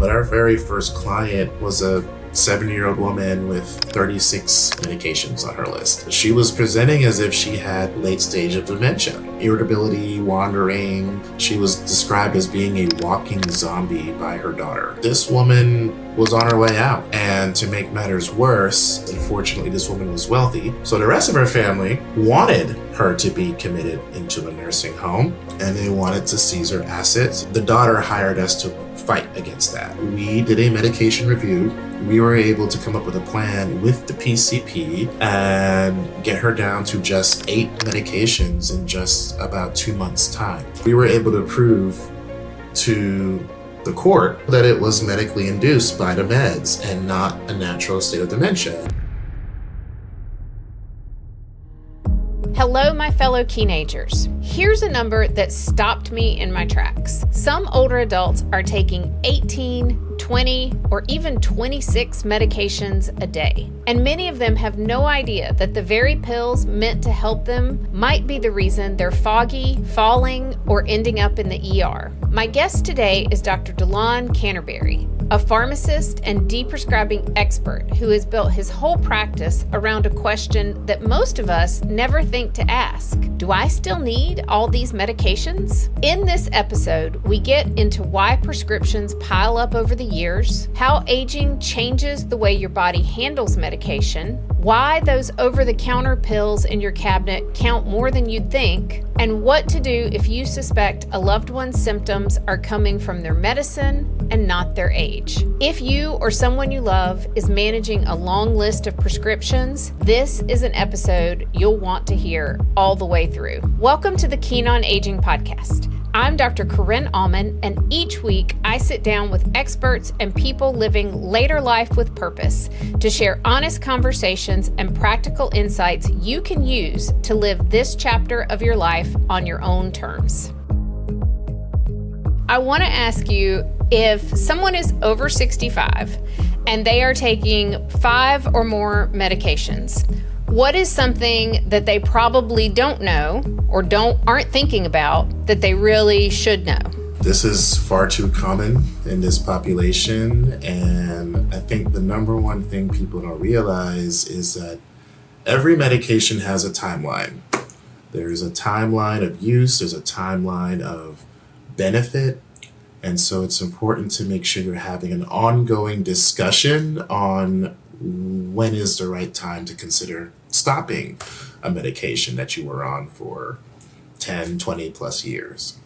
but our very first client was a 70-year-old woman with 36 medications on her list. She was presenting as if she had late stage of dementia, irritability, wandering. She was described as being a walking zombie by her daughter. This woman was on her way out. And to make matters worse, unfortunately, this woman was wealthy. So the rest of her family wanted her to be committed into a nursing home, and they wanted to seize her assets. The daughter hired us to fight against that. We did a medication review. We were able to come up with a plan with the PCP and get her down to just 8 medications in just about 2 months' time. We were able to prove to the court that it was medically induced by the meds and not a natural state of dementia. Hello, my fellow teenagers. Here's a number that stopped me in my tracks. Some older adults are taking 18, 20, or even 26 medications a day. And many of them have no idea that the very pills meant to help them might be the reason they're foggy, falling, or ending up in the ER. My guest today is Dr. DeLon Canterbury, a pharmacist and deprescribing expert who has built his whole practice around a question that most of us never think to ask. Do I still need all these medications? In this episode, we get into why prescriptions pile up over the years, how aging changes the way your body handles medication, why those over-the-counter pills in your cabinet count more than you'd think, and what to do if you suspect a loved one's symptoms are coming from their medicine and not their age. If you or someone you love is managing a long list of prescriptions, this is an episode you'll want to hear all the way through. Welcome to the Keen on Aging podcast. I'm Dr. Corinne Auman, and each week I sit down with experts and people living later life with purpose to share honest conversations and practical insights you can use to live this chapter of your life on your own terms. I want to ask you, if someone is over 65 and they are taking 5 or more medications, what is something that they probably don't know or aren't thinking about that they really should know? This is far too common in this population, and I think the number one thing people don't realize is that every medication has a timeline. There's a timeline of use, there's a timeline of benefit, and so it's important to make sure you're having an ongoing discussion on when is the right time to consider stopping a medication that you were on for 10, 20 plus years.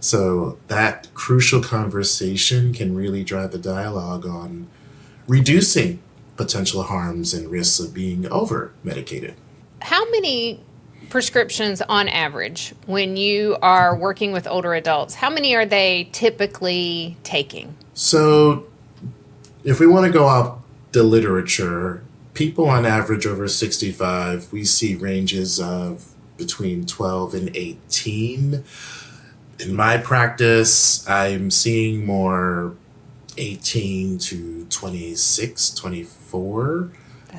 So that crucial conversation can really drive the dialogue on reducing potential harms and risks of being over-medicated. How many prescriptions on average, when you are working with older adults, how many are they typically taking? So if we want to go off the literature, people on average over 65, we see ranges of between 12 and 18. In my practice, I'm seeing more 18 to 26, 24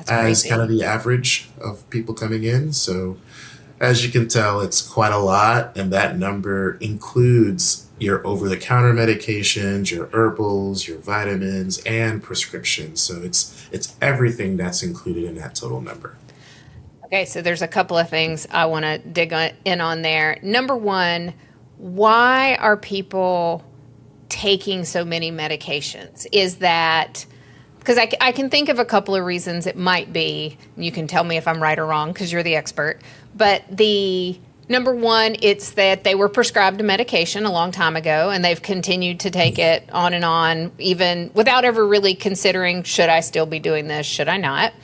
as kind of the average of people coming in. So as you can tell, it's quite a lot, and that number includes your over-the-counter medications, your herbals, your vitamins, and prescriptions. So it's everything that's included in that total number. Okay, so there's a couple of things I want to dig in on there. Number one, why are people taking so many medications? Is that because I can think of a couple of reasons it might be. You can tell me if I'm right or wrong because you're the expert. But the number one, it's that they were prescribed a medication a long time ago and they've continued to take it on and on, even without ever really considering, should I still be doing this? Should I not?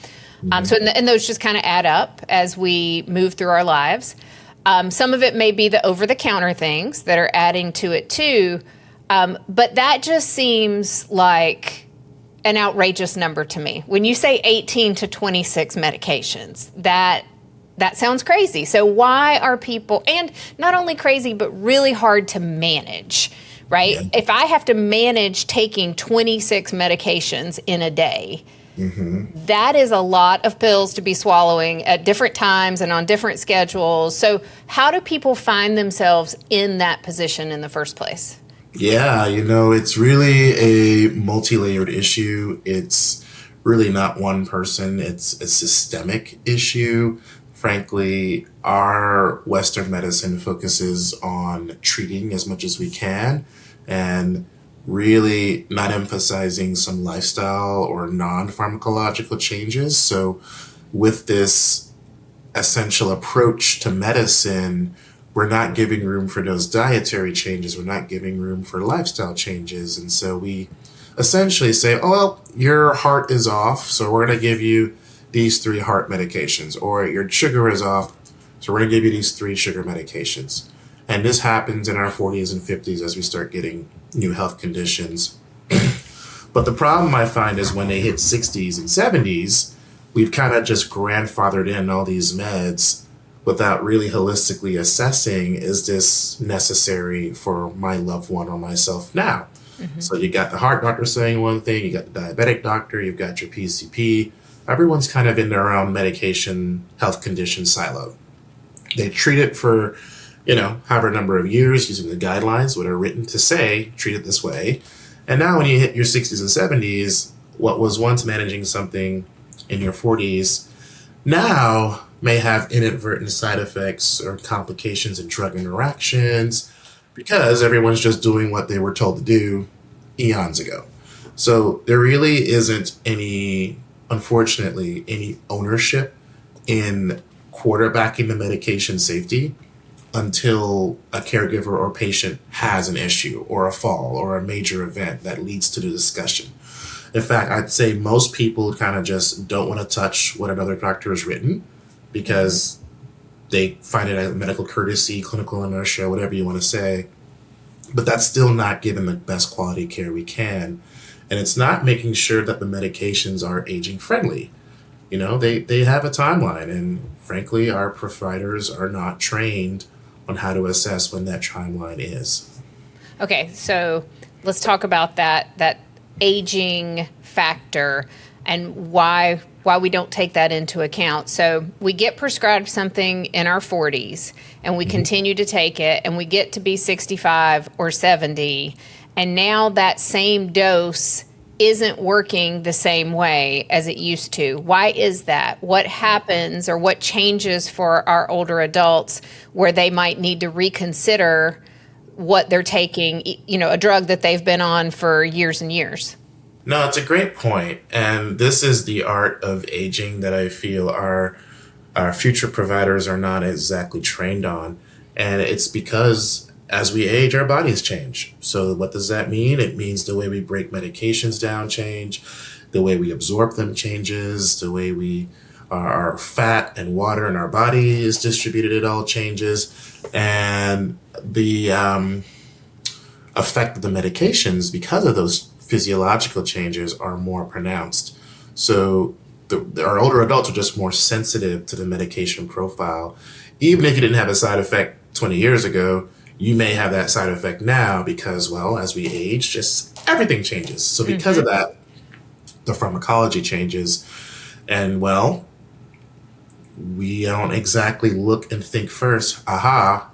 And those just kind of add up as we move through our lives. Some of it may be the over-the-counter things that are adding to it too. But that just seems like an outrageous number to me. When you say 18 to 26 medications, that sounds crazy. So why are people, and not only crazy, but really hard to manage, right? Yeah. If I have to manage taking 26 medications in a day, that is a lot of pills to be swallowing at different times and on different schedules. So how do people find themselves in that position in the first place? Yeah, it's really a multi-layered issue. It's really not one person, it's a systemic issue. Frankly, our Western medicine focuses on treating as much as we can and really not emphasizing some lifestyle or non-pharmacological changes. So, with this essential approach to medicine, we're not giving room for those dietary changes. We're not giving room for lifestyle changes. And so we essentially say, oh, well, your heart is off, so we're going to give you these three heart medications. Or your sugar is off, so we're going to give you these three sugar medications. And this happens in our 40s and 50s as we start getting new health conditions. But the problem I find is when they hit 60s and 70s, we've kind of just grandfathered in all these meds without really holistically assessing, is this necessary for my loved one or myself now? So you got the heart doctor saying one thing, you got the diabetic doctor, you've got your PCP. Everyone's kind of in their own medication health condition silo. They treat it for, however number of years using the guidelines that are written to say, treat it this way. And now when you hit your 60s and 70s, what was once managing something in your 40s now may have inadvertent side effects or complications in drug interactions because everyone's just doing what they were told to do eons ago. So there really isn't unfortunately, any ownership in quarterbacking the medication safety until a caregiver or patient has an issue or a fall or a major event that leads to the discussion. In fact, I'd say most people kind of just don't want to touch what another doctor has written because they find it a medical courtesy, clinical inertia, whatever you want to say. But that's still not giving the best quality care we can. And it's not making sure that the medications are aging friendly. They have a timeline, and frankly, our providers are not trained on how to assess when that timeline is. Okay, so let's talk about that aging factor and why we don't take that into account. So we get prescribed something in our 40s and we continue to take it and we get to be 65 or 70, and now that same dose isn't working the same way as it used to. Why is that? What happens or what changes for our older adults where they might need to reconsider what they're taking, a drug that they've been on for years and years? No, it's a great point. And this is the art of aging that I feel our future providers are not exactly trained on. And it's because as we age, our bodies change. So what does that mean? It means the way we break medications down change, the way we absorb them changes, the way our fat and water in our body is distributed, it all changes. And the effect of the medications, because of those physiological changes, are more pronounced. So our older adults are just more sensitive to the medication profile. Even if you didn't have a side effect 20 years ago, you may have that side effect now because, well, as we age, just everything changes. So because of that, the pharmacology changes. And, well, we don't exactly look and think first,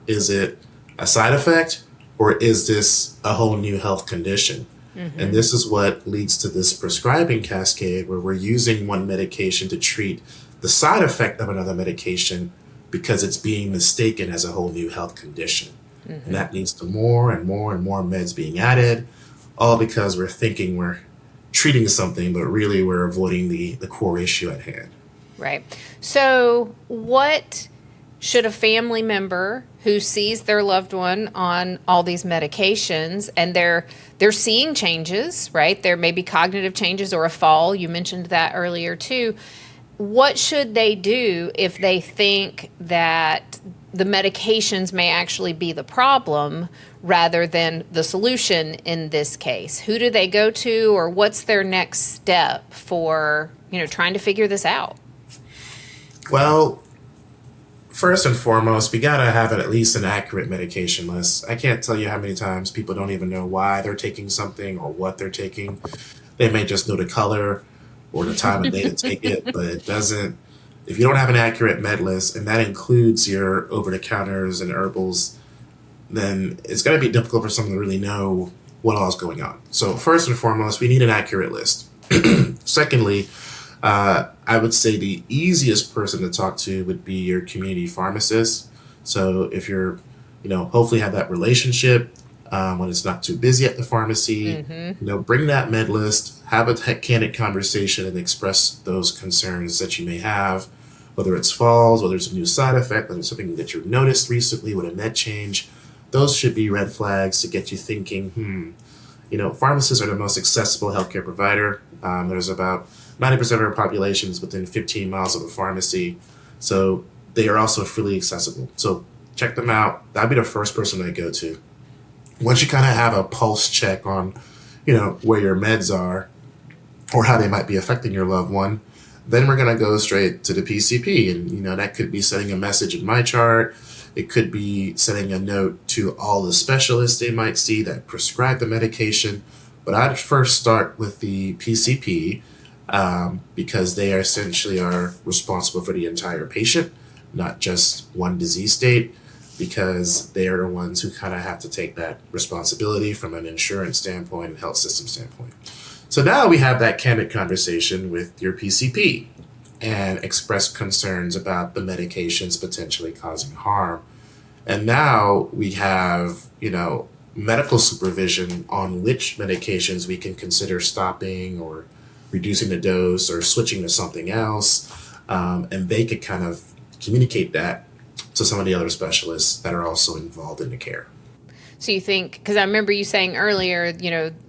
is it a side effect or is this a whole new health condition? And this is what leads to this prescribing cascade where we're using one medication to treat the side effect of another medication because it's being mistaken as a whole new health condition. And that leads to more and more and more meds being added, all because we're thinking we're treating something, but really we're avoiding the core issue at hand. Right. So what should a family member who sees their loved one on all these medications and they're seeing changes, right? There may be cognitive changes or a fall. You mentioned that earlier too. What should they do if they think that the medications may actually be the problem rather than the solution in this case? Who do they go to, or what's their next step for, trying to figure this out? Well, first and foremost, we gotta have at least an accurate medication list. I can't tell you how many times people don't even know why they're taking something or what they're taking. They may just know the color or the time of day to take it, but it doesn't. If you don't have an accurate med list, and that includes your over-the-counters and herbals, then it's going to be difficult for someone to really know what all is going on. So first and foremost, we need an accurate list. Secondly, I would say the easiest person to talk to would be your community pharmacist. So if you're, hopefully have that relationship when it's not too busy at the pharmacy, bring that med list, have a candid conversation and express those concerns that you may have, whether it's falls, whether it's a new side effect, whether it's something that you've noticed recently with a med change. Those should be red flags to get you thinking, pharmacists are the most accessible healthcare provider. There's about 90% of our population is within 15 miles of a pharmacy. So they are also freely accessible. So check them out. That'd be the first person I go to. Once you kind of have a pulse check on, where your meds are or how they might be affecting your loved one, then we're going to go straight to the PCP. And, that could be sending a message in my chart. It could be sending a note to all the specialists they might see that prescribe the medication. But I'd first start with the PCP because they essentially are responsible for the entire patient, not just one disease state, because they are the ones who kind of have to take that responsibility from an insurance standpoint and health system standpoint. So now we have that candid conversation with your PCP and express concerns about the medications potentially causing harm. And now we have, medical supervision on which medications we can consider stopping or reducing the dose or switching to something else. And they could kind of communicate that to some of the other specialists that are also involved in the care. So you think, because I remember you saying earlier,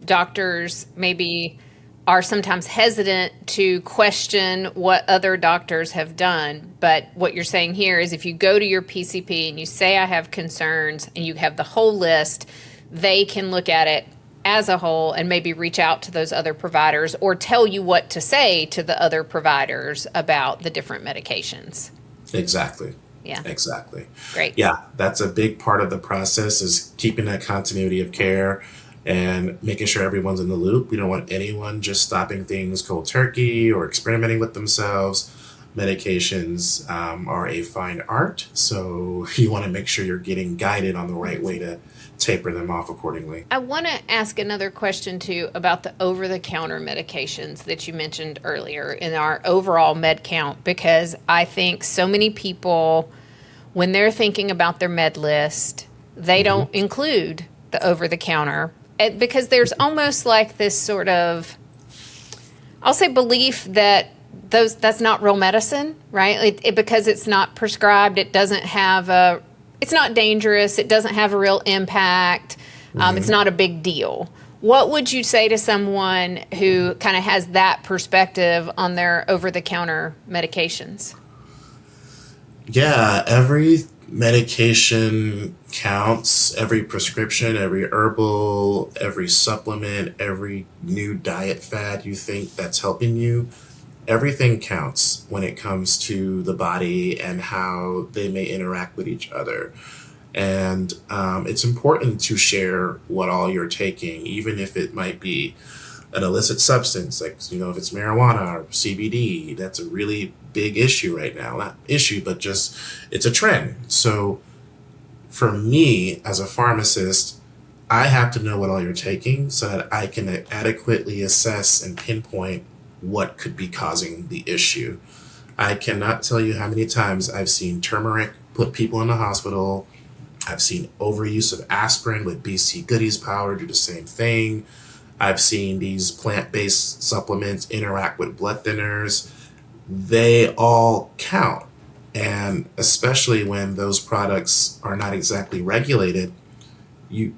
doctors maybe are sometimes hesitant to question what other doctors have done. But what you're saying here is if you go to your PCP and you say, I have concerns, and you have the whole list, they can look at it as a whole and maybe reach out to those other providers or tell you what to say to the other providers about the different medications. Exactly. Yeah. Exactly. Great. Yeah, that's a big part of the process is keeping that continuity of care and making sure everyone's in the loop. We don't want anyone just stopping things cold turkey or experimenting with themselves. Medications are a fine art, so you want to make sure you're getting guided on the right way to taper them off accordingly. I want to ask another question too about the over-the-counter medications that you mentioned earlier in our overall med count, because I think so many people, when they're thinking about their med list, they don't include the over-the-counter because there's almost like this sort of, I'll say, belief that that's not real medicine, right? Because it's not prescribed, it doesn't have it's not dangerous, it doesn't have a real impact, it's not a big deal. What would you say to someone who kind of has that perspective on their over-the-counter medications? Yeah, every medication counts, every prescription, every herbal, every supplement, every new diet fad you think that's helping you. Everything counts when it comes to the body and how they may interact with each other. And it's important to share what all you're taking, even if it might be an illicit substance, like, if it's marijuana or CBD. That's a really big issue right now. Not issue, but just it's a trend. So for me as a pharmacist, I have to know what all you're taking so that I can adequately assess and pinpoint what could be causing the issue. I cannot tell you how many times I've seen turmeric put people in the hospital. I've seen overuse of aspirin with BC Goodies powder do the same thing. I've seen these plant-based supplements interact with blood thinners. They all count. And especially when those products are not exactly regulated, you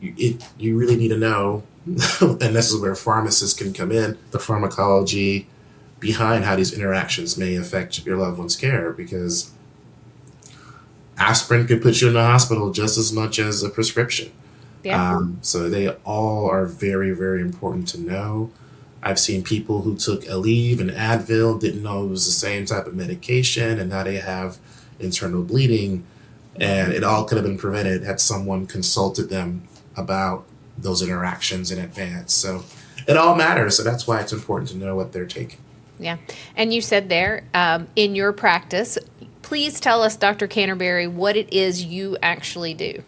really need to know, and this is where pharmacists can come in, the pharmacology behind how these interactions may affect your loved one's care, because aspirin could put you in the hospital just as much as a prescription. Yeah. So they all are very, very important to know. I've seen people who took Aleve and Advil, didn't know it was the same type of medication, and now they have internal bleeding, and it all could have been prevented had someone consulted them about those interactions in advance. So it all matters. So that's why it's important to know what they're taking. Yeah. And you said there, in your practice, please tell us, Dr. Canterbury, what it is you actually do.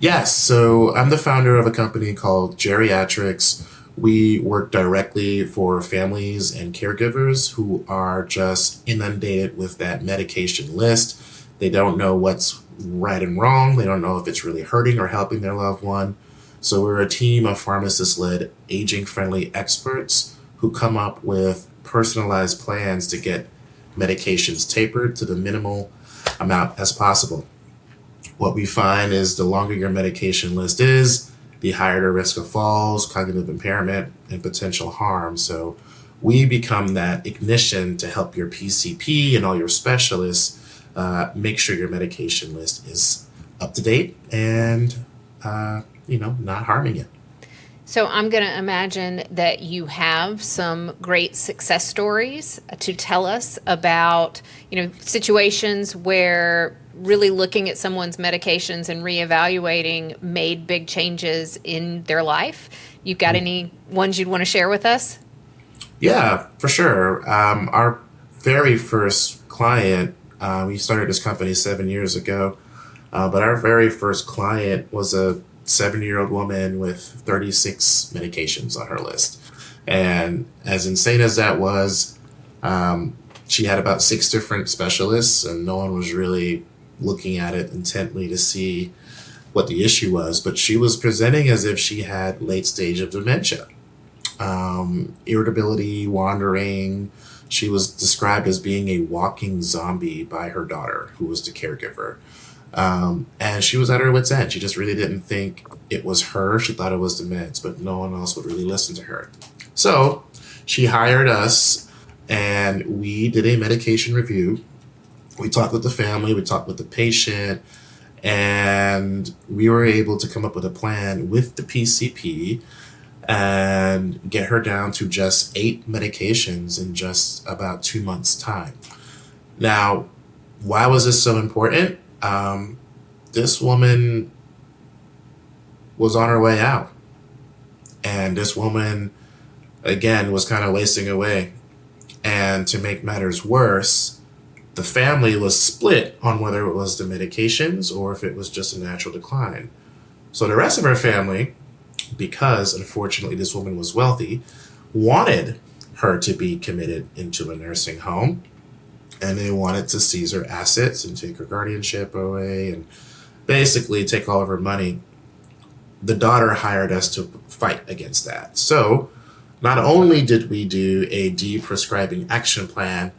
Yes, so I'm the founder of a company called Geriatrics. We work directly for families and caregivers who are just inundated with that medication list. They don't know what's right and wrong. They don't know if it's really hurting or helping their loved one. So we're a team of pharmacist-led, aging-friendly experts who come up with personalized plans to get medications tapered to the minimal amount as possible. What we find is the longer your medication list is, the higher the risk of falls, cognitive impairment, and potential harm. So we become that ignition to help your PCP and all your specialists make sure your medication list is up to date and not harming you. So I'm going to imagine that you have some great success stories to tell us about, situations where really looking at someone's medications and reevaluating made big changes in their life. You've got any ones you'd want to share with us? Yeah, for sure. Our very first client, we started this company 7 years ago, but our very first client was a 70-year-old woman with 36 medications on her list. And as insane as that was, she had about 6 different specialists, and no one was really looking at it intently to see what the issue was. But she was presenting as if she had late stage of dementia, irritability, wandering. She was described as being a walking zombie by her daughter, who was the caregiver. And she was at her wit's end. She just really didn't think it was her. She thought it was the meds, but no one else would really listen to her. So she hired us and we did a medication review. We talked with the family, we talked with the patient, and we were able to come up with a plan with the PCP and get her down to just 8 medications in just about 2 months' time. Now, why was this so important? This woman was on her way out, and this woman again was kind of wasting away. And to make matters worse, the family was split on whether it was the medications or if it was just a natural decline. So the rest of her family, because unfortunately this woman was wealthy, wanted her to be committed into a nursing home, and they wanted to seize her assets and take her guardianship away and basically take all of her money. The daughter hired us to fight against that. So not only did we do a deprescribing action plan,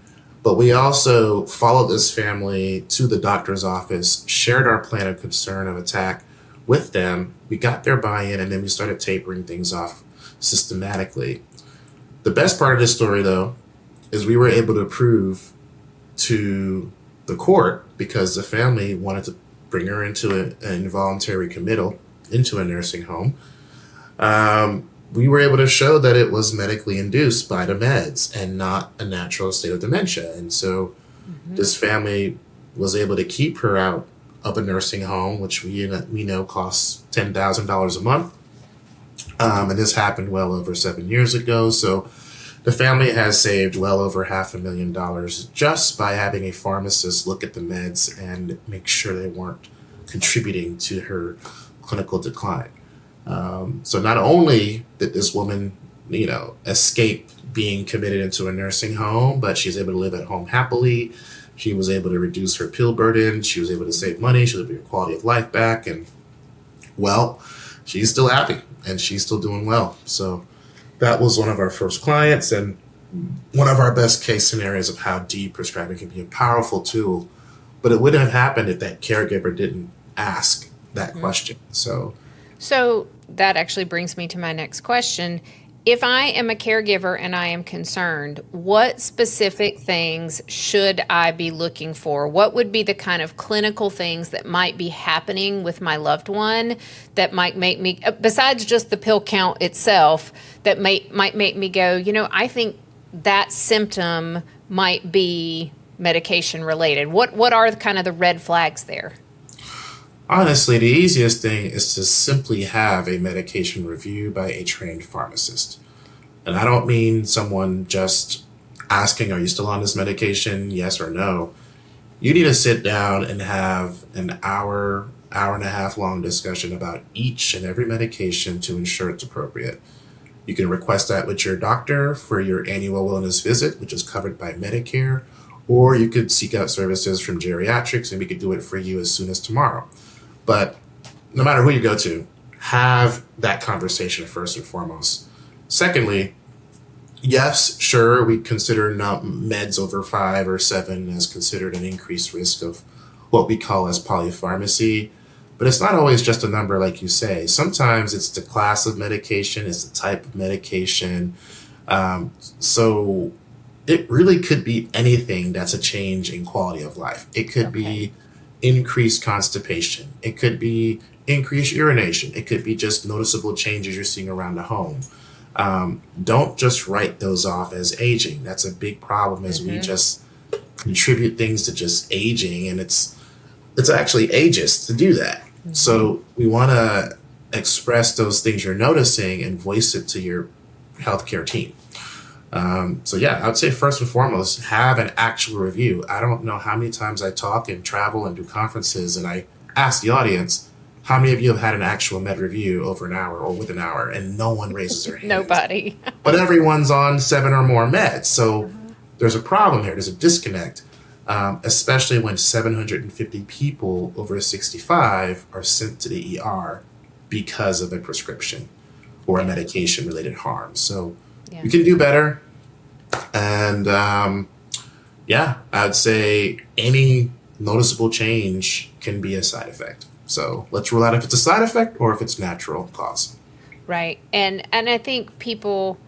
but we also followed this family to the doctor's office, shared our plan of concern of attack with them. We got their buy-in, and then we started tapering things off systematically. The best part of this story, though, is we were able to prove to the court, because the family wanted to bring her into an involuntary committal into a nursing home. We were able to show that it was medically induced by the meds and not a natural state of dementia. And so this family was able to keep her out of a nursing home, which we know costs $10,000 a month. And this happened well over 7 years ago. So the family has saved well over $500,000 just by having a pharmacist look at the meds and make sure they weren't contributing to her clinical decline. So not only did this woman, escape being committed into a nursing home, but she's able to live at home happily. She was able to reduce her pill burden. She was able to save money. She was able to get her quality of life back. And, well, she's still happy and she's still doing well. So that was one of our first clients and one of our best case scenarios of how deprescribing can be a powerful tool. But it wouldn't have happened if that caregiver didn't ask that question. So that actually brings me to my next question. If I am a caregiver and I am concerned, what specific things should I be looking for? What would be the kind of clinical things that might be happening with my loved one that might make me, besides just the pill count itself, that might make me go, I think that symptom might be medication related? What are kind of the red flags there? Honestly, the easiest thing is to simply have a medication review by a trained pharmacist. And I don't mean someone just asking, are you still on this medication? Yes or no. You need to sit down and have an hour hour-and-a-half long discussion about each and every medication to ensure it's appropriate. You can request that with your doctor for your annual wellness visit, which is covered by Medicare, or you could seek out services from geriatrics and we could do it for you as soon as tomorrow. But no matter who you go to, have that conversation first and foremost. Secondly, yes, sure, we consider meds over 5 or 7 as considered an increased risk of what we call as polypharmacy. But it's not always just a number like you say. Sometimes it's the class of medication, it's the type of medication. So it really could be anything that's a change in quality of life. It could be increased constipation. It could be increased urination. It could be just noticeable changes you're seeing around the home. Don't just write those off as aging. That's a big problem as we just contribute things to just aging, and it's actually ageist to do that. So we want to express those things you're noticing and voice it to your healthcare team. So yeah, I would say first and foremost, have an actual review. I don't know how many times I talk and travel and do conferences and I ask the audience, how many of you have had an actual med review over an hour or with an hour? And no one raises their hand. Nobody. But everyone's on 7 or more meds. So there's a problem here. There's a disconnect. Especially when 750 people over 65 are sent to the ER because of a prescription or a medication-related harm. So we can do better. And I would say any noticeable change can be a side effect. So let's rule out if it's a side effect or if it's natural cause. Right. And I think people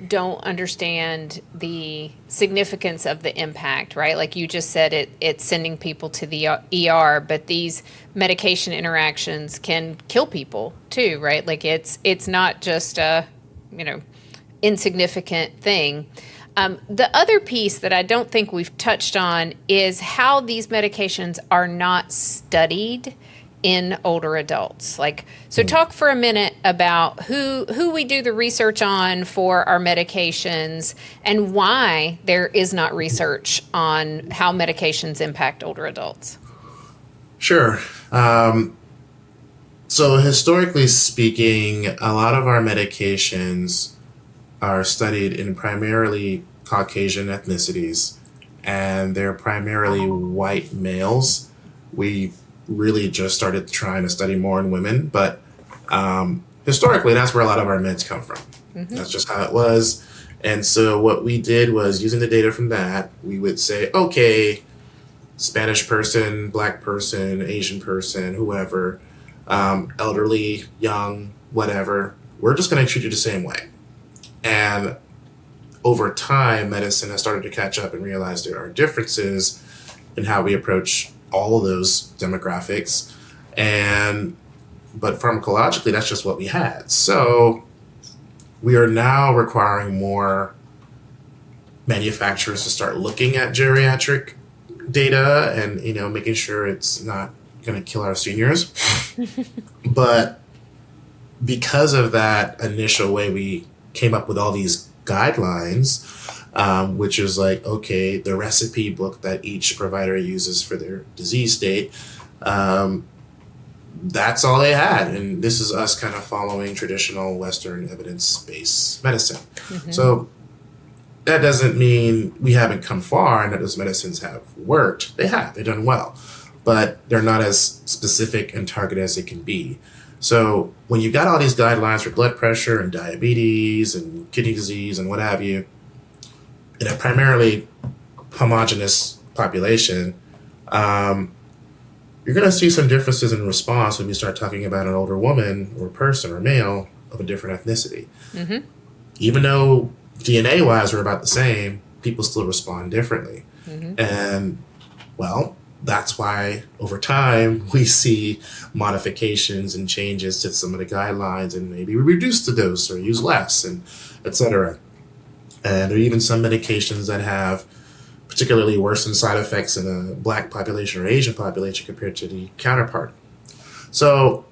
don't understand the significance of the impact, right? Like you just said, it's sending people to the ER, but these medication interactions can kill people too, right? Like it's not just a, insignificant thing. The other piece that I don't think we've touched on is how these medications are not studied in older adults. So talk for a minute about who we do the research on for our medications and why there is not research on how medications impact older adults. Sure. So historically speaking, a lot of our medications are studied in primarily Caucasian ethnicities, and they're primarily white males. We really just started trying to study more in women, but historically, that's where a lot of our meds come from. That's just how it was. And so what we did was, using the data from that, we would say, okay, Spanish person, Black person, Asian person, whoever, elderly, young, whatever, we're just going to treat you the same way. And over time, medicine has started to catch up and realize there are differences in how we approach all of those demographics. But pharmacologically, that's just what we had. So we are now requiring more manufacturers to start looking at geriatric data and, making sure it's not going to kill our seniors. But because of that initial way we came up with all these guidelines, which is like, okay, the recipe book that each provider uses for their disease state, that's all they had. And this is us kind of following traditional Western evidence-based medicine. So that doesn't mean we haven't come far and that those medicines have worked. They have. They've done well. But they're not as specific and targeted as they can be. So when you got all these guidelines for blood pressure and diabetes and kidney disease and what have you, in a primarily homogeneous population, you're going to see some differences in response when you start talking about an older woman or person or male of a different ethnicity. Even though DNA-wise we're about the same, people still respond differently. And, well, that's why over time we see modifications and changes to some of the guidelines, and maybe we reduce the dose or use less, and et cetera. And there are even some medications that have particularly worsened side effects in a Black population or Asian population compared to the counterpart. So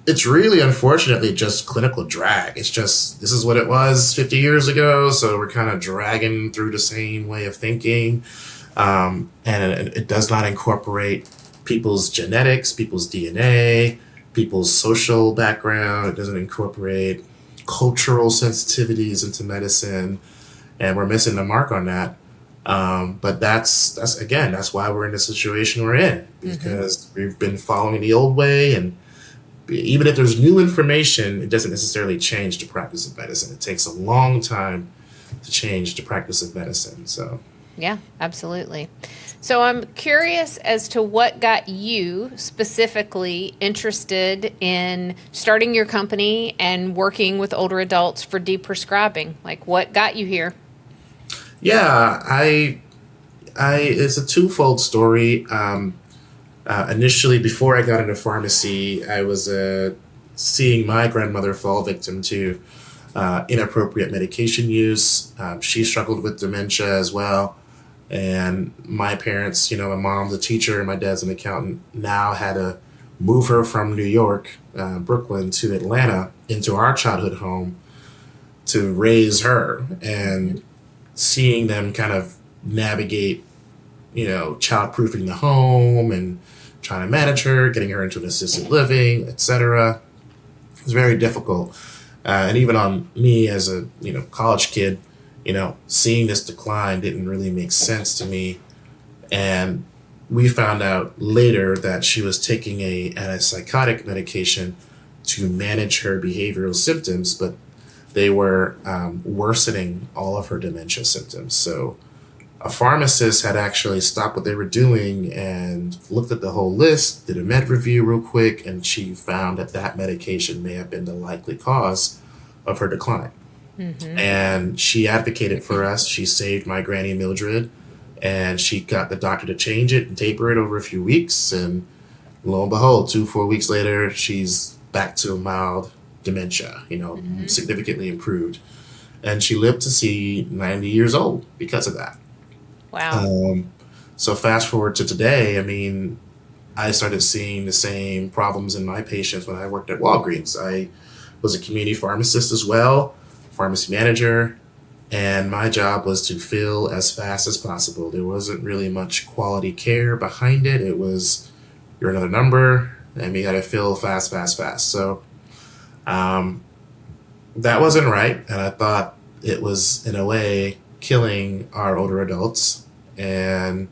it's really, unfortunately, just clinical drag. It's just, this is what it was 50 years ago, so we're kind of dragging through the same way of thinking. And it does not incorporate people's genetics, people's DNA, people's social background. It doesn't incorporate cultural sensitivities into medicine, and we're missing the mark on that. But that's again, that's why we're in the situation we're in, because we've been following the old way, and even if there's new information, it doesn't necessarily change the practice of medicine. It takes a long time to change the practice of medicine. So yeah, absolutely. So I'm curious as to what got you specifically interested in starting your company and working with older adults for deprescribing. Like, what got you here? yeah, it's a twofold story. Initially, before I got into pharmacy, I was seeing my grandmother fall victim to inappropriate medication use. She struggled with dementia as well. And my parents, my mom's a teacher and my dad's an accountant, now had to move her from New York, Brooklyn, to Atlanta into our childhood home to raise her. And seeing them kind of navigate, child-proofing the home and trying to manage her, getting her into an assisted living, etc. It was very difficult. And even on me as a, college kid, seeing this decline didn't really make sense to me. And we found out later that she was taking a antipsychotic medication to manage her behavioral symptoms, but they were worsening all of her dementia symptoms. So a pharmacist had actually stopped what they were doing and looked at the whole list, did a med review real quick, and she found that medication may have been the likely cause of her decline. And she advocated for us. She saved my granny Mildred, and she got the doctor to change it and taper it over a few weeks. And lo and behold, 4 weeks later, she's back to mild dementia, significantly improved. And she lived to see 90 years old because of that. Wow. So fast forward to today, I started seeing the same problems in my patients when I worked at Walgreens. I was a community pharmacist as well, pharmacy manager, and my job was to fill as fast as possible. There wasn't really much quality care behind it. It was, you're another number, and we got to fill fast. So that wasn't right, and I thought it was, in a way, killing our older adults, and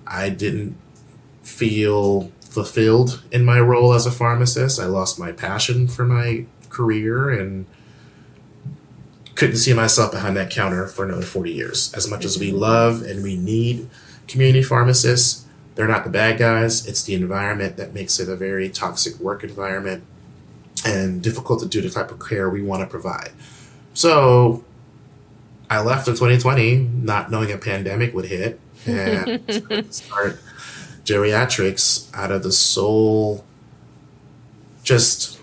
I didn't feel fulfilled in my role as a pharmacist. I lost my passion for my career and couldn't see myself behind that counter for another 40 years. As much as we love and we need community pharmacists, they're not the bad guys. It's the environment that makes it a very toxic work environment and difficult to do the type of care we want to provide. So I left in 2020 not knowing a pandemic would hit and start geriatrics out of the sole just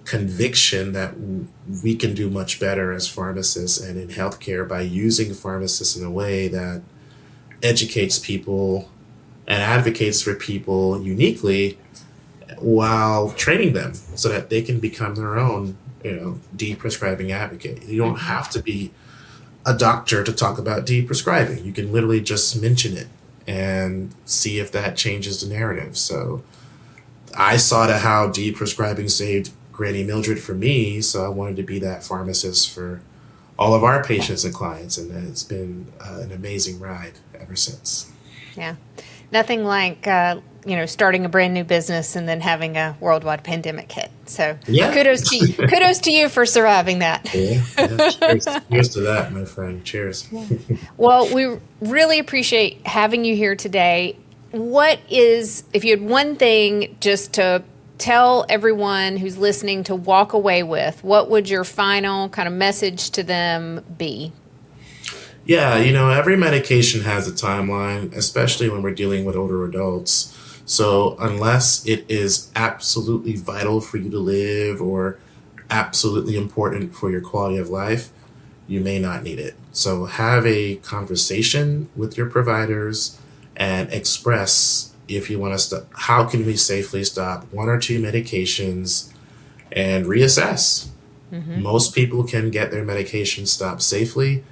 conviction that we can do much better as pharmacists and in healthcare by using pharmacists in a way that educates people and advocates for people uniquely while training them so that they can become their own, deprescribing advocate. You don't have to be a doctor to talk about deprescribing. You can literally just mention it and see if that changes the narrative. So I saw how deprescribing saved Granny Mildred for me, so I wanted to be that pharmacist for all of our patients and clients, and it's been an amazing ride ever since. Yeah. Nothing like, starting a brand new business and then having a worldwide pandemic hit. So yeah. Kudos to you for surviving that. Yeah. Cheers to that, my friend. Cheers. Yeah. Well, we really appreciate having you here today. If you had one thing just to tell everyone who's listening to walk away with, what would your final kind of message to them be? Yeah, every medication has a timeline, especially when we're dealing with older adults. So unless it is absolutely vital for you to live or absolutely important for your quality of life, you may not need it. So have a conversation with your providers and express if you want to stop, how can we safely stop one or two medications and reassess. Most people can get their medication stopped safely.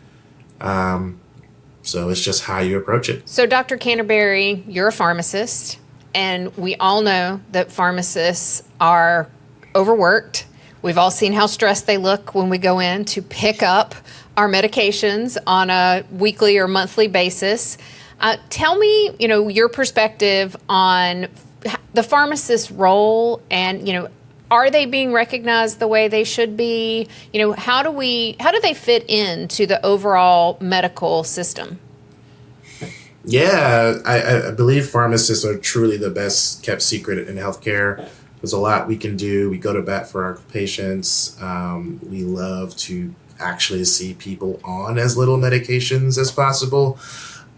So it's just how you approach it. So Dr. Canterbury, you're a pharmacist. And we all know that pharmacists are overworked. We've all seen how stressed they look when we go in to pick up our medications on a weekly or monthly basis. Tell me, your perspective on the pharmacist's role, and, are they being recognized the way they should be? How do they fit into the overall medical system? Yeah, I believe pharmacists are truly the best kept secret in healthcare. There's a lot we can do. We go to bat for our patients. We love to actually see people on as little medications as possible.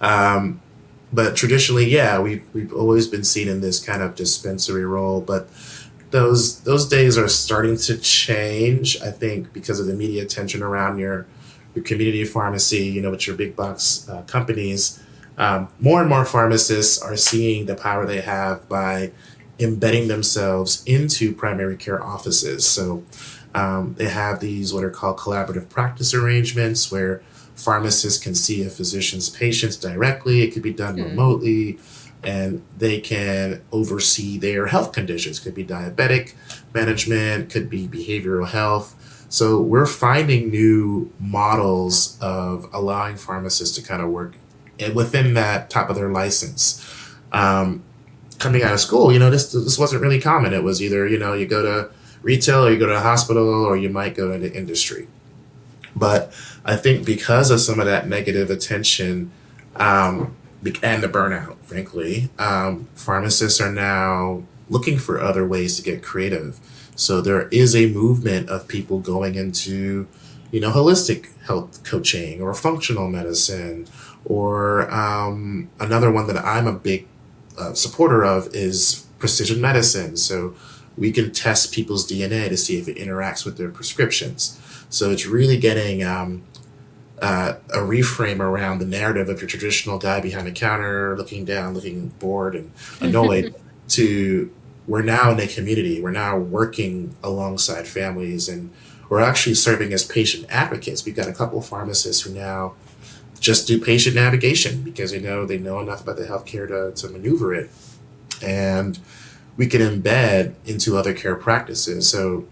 But traditionally, yeah, we've always been seen in this kind of dispensary role. But those days are starting to change, I think, because of the media attention around your community pharmacy, with your big box companies. More and more pharmacists are seeing the power they have by embedding themselves into primary care offices. So they have these what are called collaborative practice arrangements where pharmacists can see a physician's patients directly. It could be done remotely, and they can oversee their health conditions. Could be diabetic management, could be behavioral health. So we're finding new models of allowing pharmacists to kind of work within that top of their license. Coming out of school, this wasn't really common. It was either, you go to retail or you go to a hospital or you might go into industry. But I think because of some of that negative attention and the burnout, frankly, pharmacists are now looking for other ways to get creative. So there is a movement of people going into, holistic health coaching or functional medicine, or another one that I'm a big supporter of is precision medicine. So we can test people's DNA to see if it interacts with their prescriptions. So it's really getting a reframe around the narrative of your traditional guy behind the counter, looking down, looking bored and annoyed, to we're now in a community. We're now working alongside families, and we're actually serving as patient advocates. We've got a couple of pharmacists who now just do patient navigation because they know enough about the healthcare to maneuver it. And we can embed into other care practices. So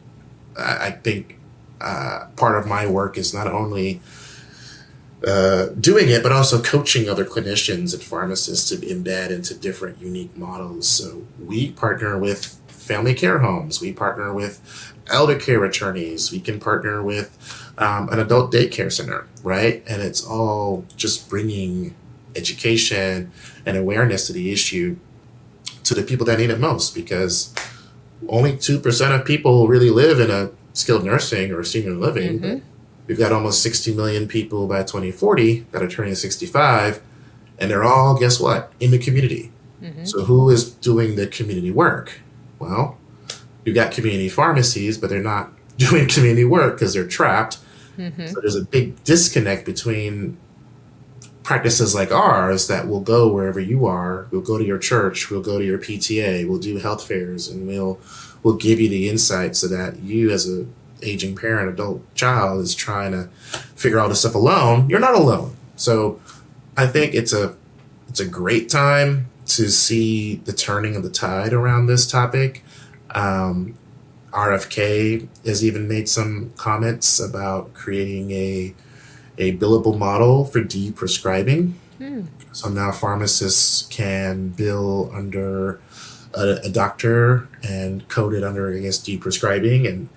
I think part of my work is not only doing it, but also coaching other clinicians and pharmacists to embed into different unique models. So we partner with family care homes. We partner with elder care attorneys. We can partner with an adult daycare center, right? And it's all just bringing education and awareness to the issue to the people that need it most, because only 2% of people really live in a skilled nursing or senior living. But we've got almost 60 million people by 2040 that are turning 65, and they're all, guess what, in the community. So who is doing the community work? Well, you've got community pharmacies, but they're not doing community work because they're trapped. So there's a big disconnect between practices like ours that will go wherever you are. We'll go to your church, we'll go to your PTA, we'll do health fairs, and we'll give you the insight so that you as a aging parent, adult child is trying to figure all this stuff alone. You're not alone. So I think it's a great time to see the turning of the tide around this topic. RFK has even made some comments about creating a billable model for deprescribing. So now pharmacists can bill under a doctor and code it under, I guess, deprescribing, and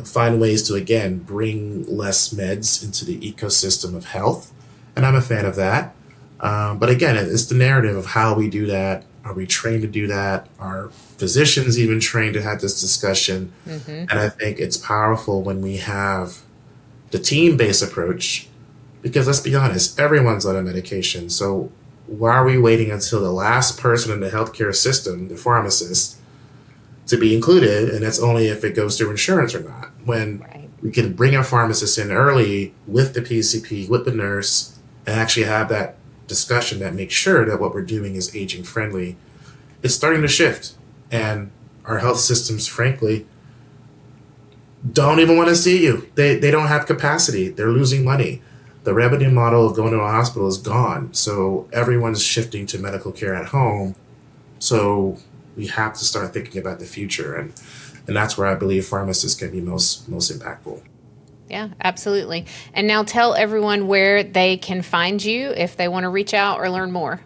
find ways to, again, bring less meds into the ecosystem of health. And I'm a fan of that. But again, it's the narrative of how we do that. Are we trained to do that? Are physicians even trained to have this discussion? And I think it's powerful when we have the team-based approach, because let's be honest, everyone's on a medication. So why are we waiting until the last person in the healthcare system, the pharmacist, to be included? And that's only if it goes through insurance or not. When we can bring our pharmacist in early with the PCP, with the nurse, and actually have that discussion that makes sure that what we're doing is aging friendly. It's starting to shift, and our health systems, frankly, don't even want to see you. They don't have capacity. They're losing money. The revenue model of going to a hospital is gone. So everyone's shifting to medical care at home So we have to start thinking about the future, and that's where I believe pharmacists can be most impactful. Yeah, absolutely. And now tell everyone where they can find you if they want to reach out or learn more.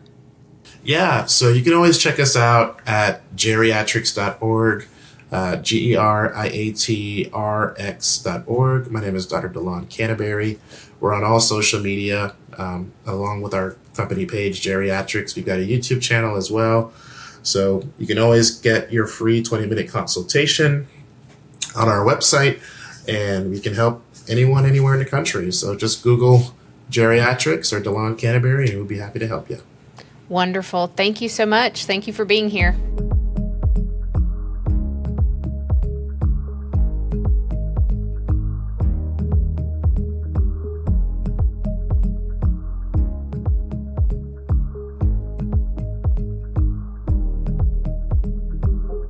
Yeah, so you can always check us out at geriatrics.org, geriatrx.org. My name is Dr. DeLon Canterbury. We're on all social media, along with our company page, Geriatrics. We've got a YouTube channel as well. So you can always get your free 20-minute consultation on our website, and we can help anyone anywhere in the country. So just Google Geriatrics or DeLon Canterbury, and we'll be happy to help you. Wonderful. Thank you so much. Thank you for being here.